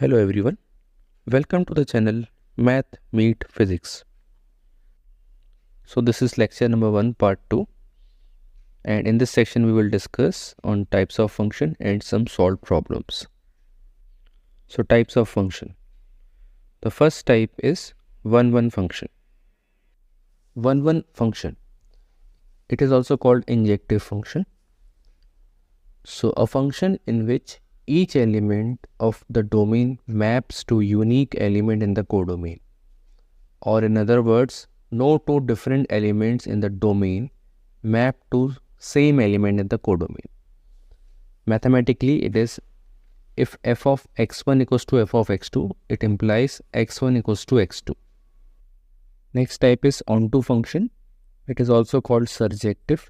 Hello everyone, welcome to the channel Math Meet Physics. So this is lecture number 1 part 2, and in this section we will discuss on types of function and some solved problems. So types of function. The first type is 1-1 function. 1-1 function. It is also called injective function. So a function in which each element of the domain maps to unique element in the codomain. Or in other words, no two different elements in the domain map to same element in the codomain. Mathematically, it is if f of x1 equals to f of x2, it implies x1 equals to x2. Next type is onto function. It is also called surjective.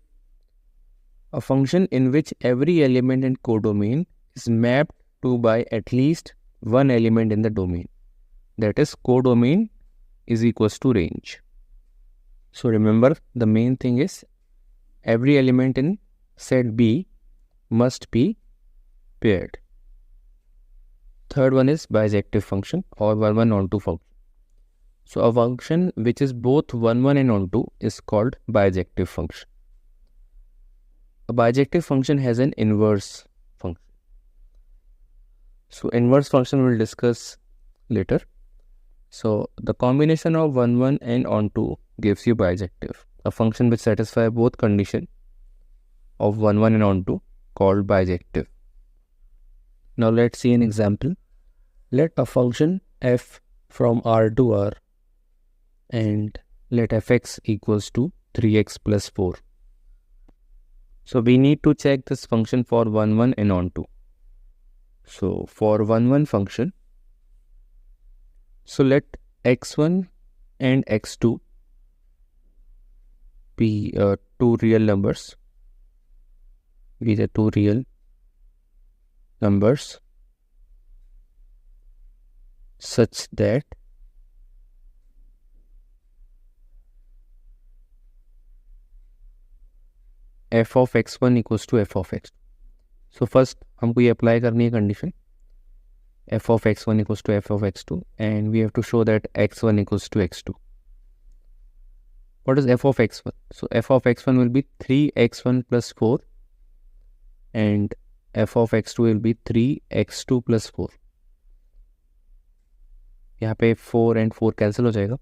A function in which every element in codomain is mapped to by at least one element in the domain. That is, codomain is equals to range. So remember, the main thing is every element in set B must be paired. Third one is bijective function or 1-1 onto function. So a function which is both 1-1 and onto is called bijective function. A bijective function has an inverse function. So inverse function we'll discuss later. So the combination of 1-1 and onto gives you bijective, a function which satisfies both conditions of 1-1 and onto called bijective. Now let's see an example. Let a function f from R to R and let fx equals to 3x plus 4. So we need to check this function for 1-1 and onto. So for 1-1 function, so let x1 and x2 be two real numbers. These are two real numbers such that f of x1 equals to f of x2. So first हमको ये apply करनी है condition f of x1 equals to f of x2, and we have to show that x1 equals to x2. What is f of x1? So f of x1 will be 3x1 plus 4 and f of x2 will be 3x2 plus 4. यहाँ पे 4 and 4 cancel हो जाएगा.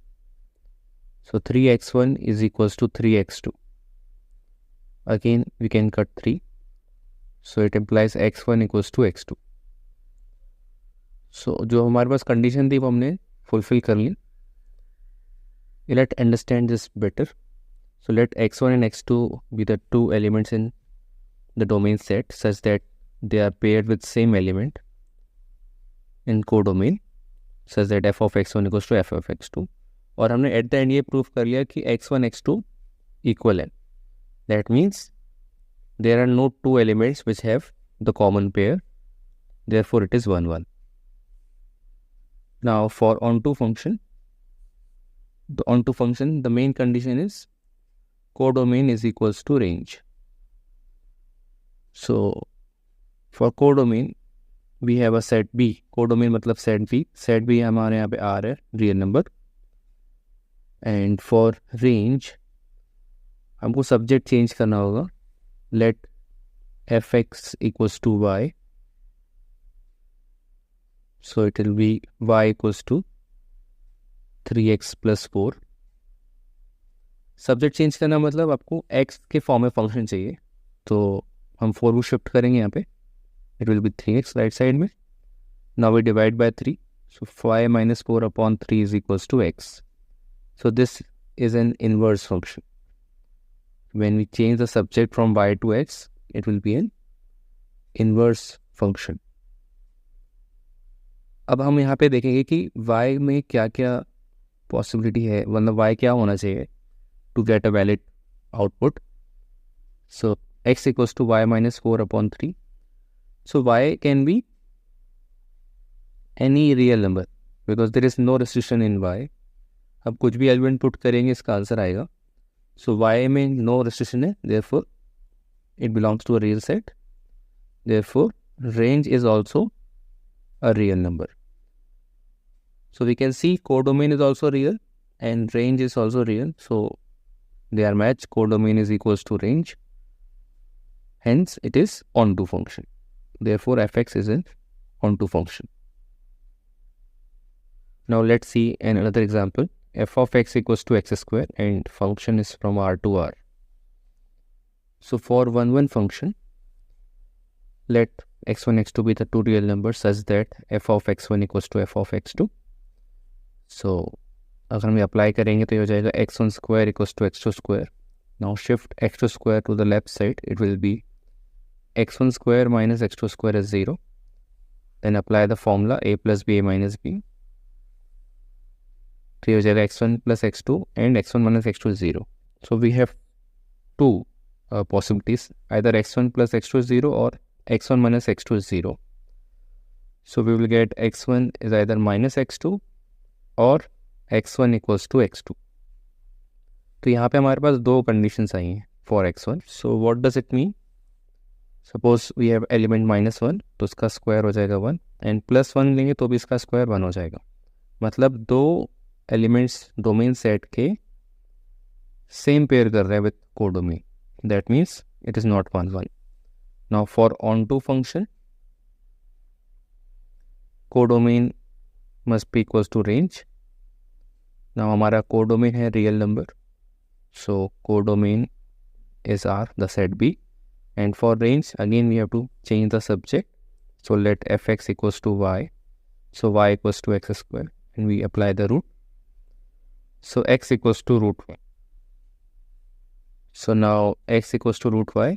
So 3x1 is equals to 3x2. Again we can cut 3. So it implies x1 equals to x2. So जो हमारे पास condition थी वो हमने fulfill कर ली. Let's understand this better. So let x1 and x2 be the two elements in the domain set such that they are paired with same element in codomain such that f of x1 equals to f of x2. और हमने at the end ये prove कर लिया कि x1 x2 equal है. That means there are no two elements which have the common pair. Therefore it is 1-1. Now for onto function, the onto function, the main condition is codomain is equals to range. So for codomain we have a set B. Codomain मतलब set B. Set B हमारे यहाँ पे R है, real number. And for range हमको subject change करना होगा. Let fx equals to y. So it will be y equals to 3x plus 4. Subject change करना मतलब आपको x के फॉर्म में फंक्शन चाहिए, तो हम 4 को शिफ्ट करेंगे यहाँ पे. It will be 3x right side में. Now we divide by 3. So 5 minus 4 upon 3 is equals to x. So this is an inverse function. When we change the subject from y to x, it will be an inverse function. अब हम यहाँ पे देखेंगे कि y में क्या क्या possibility है, मतलब y क्या होना चाहिए to get a valid output. So x equals to y minus 4 upon 3. So y can be any real number because there is no restriction in y. अब कुछ भी एलिमेंट पुट करेंगे इसका आंसर आएगा. So y में no restriction है, therefore it belongs to a real set. Therefore range is also a real number. So we can see codomain is also real and range is also real. So they are matched. Codomain is equals to range. Hence it is onto function. Therefore fx is an onto function. Now let's see another example. F of x equals to x square and function is from R to R. So for 1 function, let x1 x2 be the two real numbers such that f of x1 equals to f of x2. So अगर हम apply करेंगे तो ये हो जाएगा x1 square equals to x2 square. Now shift x2 square to the left side. It will be x1 square minus x2 square is 0. Then apply the formula a plus b a minus b. तो ये हो जाएगा x1 plus x2 and x1 minus x2 is 0. So we have two possibilities. Either x1 plus x2 is 0 or x1 minus x2 is 0. So we will get x1 is either minus x2 or x1 equals to x2. तो यहाँ पे हमारे पास दो conditions आई हैं for x1. So what does it mean? Suppose we have element -1 तो उसका square हो जाएगा 1 एंड +1 लेंगे तो भी इसका स्क्वायर 1 हो जाएगा. मतलब दो एलिमेंट्स डोमेन सेट के सेम पेयर कर रहे हैं with codomain. That means it is not 1 1. Now for onto function codomain must be equals to range. Now हमारा कोडोमेन है real number. So codomain is R, the set B, and for range again we have to change the subject. So let fx equals to y. So y equals to x square and we apply the root. So x equals to root y. So now x equals to root y.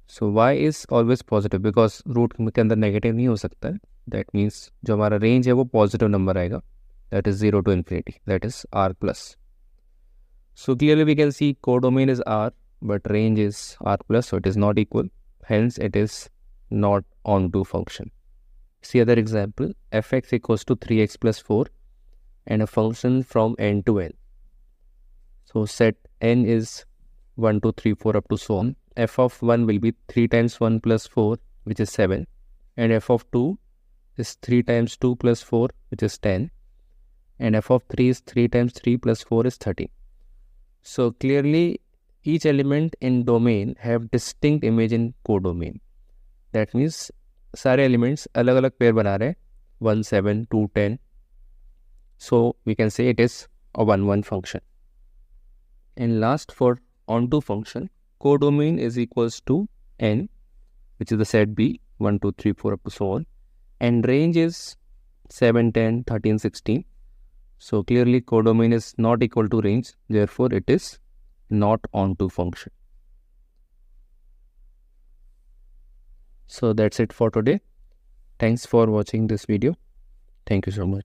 So y is always positive because root के अंदर negative नहीं हो सकता है. That means जो हमारा range है वो positive number आएगा. That is 0 to infinity. That is R plus. So clearly we can see codomain is R, but range is R plus, so it is not equal. Hence it is not onto function. See other example, fx equals to 3x plus 4 and a function from n to n. So set n is 1, 2, 3, 4 up to so on. F of 1 will be 3 times 1 plus 4, which is 7. And f of 2 is 3 times 2 plus 4, which is 10. And f of 3 is 3 times 3 plus 4 is 13. So clearly each element in domain have distinct image in codomain. That means सारे elements अलग अलग pair बना रहे हैं 1, 7, 2, 10. So we can say it is a 1 1 function. And last for onto function, codomain is equals to n, which is the set B 1, 2, 3, 4 up to so on, and range is 7, 10, 13, 16. So clearly codomain is not equal to range, therefore it is not onto function. So that's it for today. Thanks for watching this video. Thank you so much.